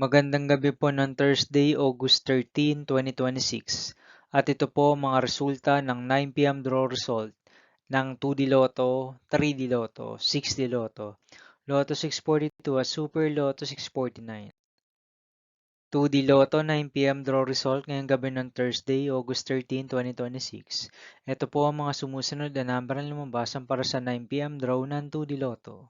Magandang gabi po ng Thursday, August 13, 2026. At ito po ang mga resulta ng 9 p.m. draw result ng 2D Lotto, 3D Lotto, 6D Lotto, Lotto 642 at Super Lotto 649. 2D Lotto 9 p.m. draw result ngayong gabi ng Thursday, August 13, 2026. Ito po ang mga sumusunod na number na lumabasan para sa 9 p.m. draw ng 2D Lotto.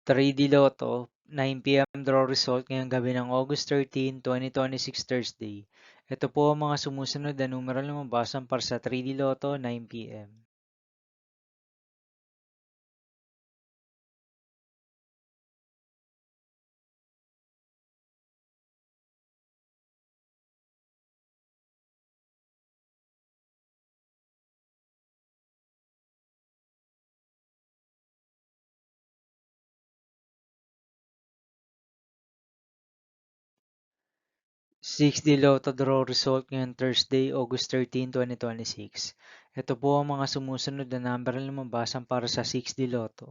3D Lotto, 9 p.m. draw result ngayong gabi ng August 13, 2026 Thursday. Ito po ang mga sumusunod na numero na lumabasan para sa 3D Lotto 9 p.m. Six d Lotto draw result ngayong Thursday, August 13, 2026. Ito po ang mga sumusunod na number na lumabasan para sa 6D Lotto.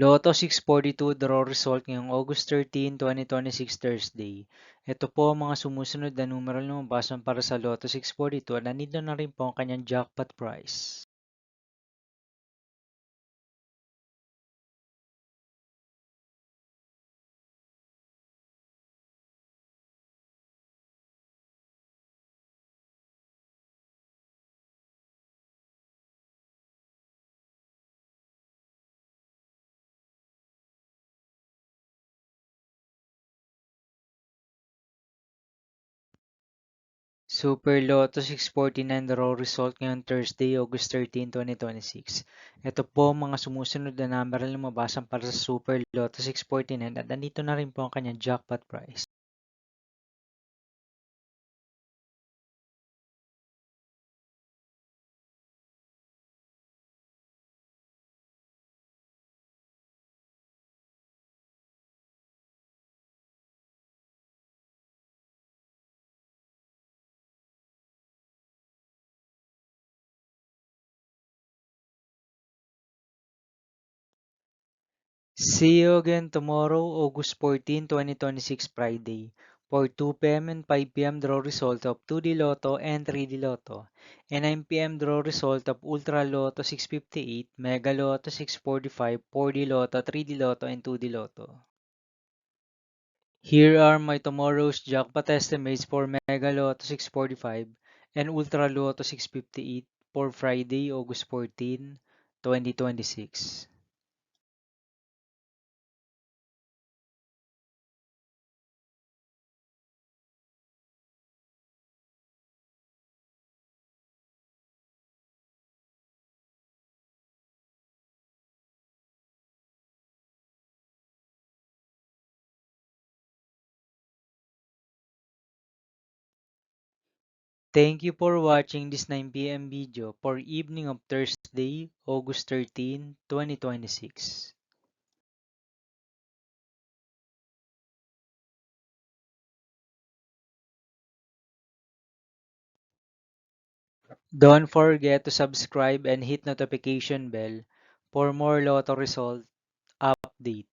Lotto 642 draw result ngayong August 13, 2026 Thursday. Ito po ang mga sumusunod na numero na lumabasan para sa Lotto 642 at nandito na rin po ang kanyang jackpot price. Super Lotto 649 draw result ngayong Thursday, August 13, 2026. Ito po ang mga sumusunod na number na lumabasan para sa Super Lotto 649 at nandito na rin po ang kanyang jackpot price. See you again tomorrow, August 14, 2026 Friday, for 2 p.m. and 5 p.m. draw result of 2D Lotto and 3D Lotto, and 9 p.m. draw result of Ultra Lotto 658, Mega Lotto 645, 4D Lotto, 3D Lotto, and 2D Lotto. Here are my tomorrow's jackpot estimates for Mega Lotto 645 and Ultra Lotto 658 for Friday, August 14, 2026. Thank you for watching this 9 p.m. video for evening of Thursday, August 13, 2026. Don't forget to subscribe and hit notification bell for more Lotto result update.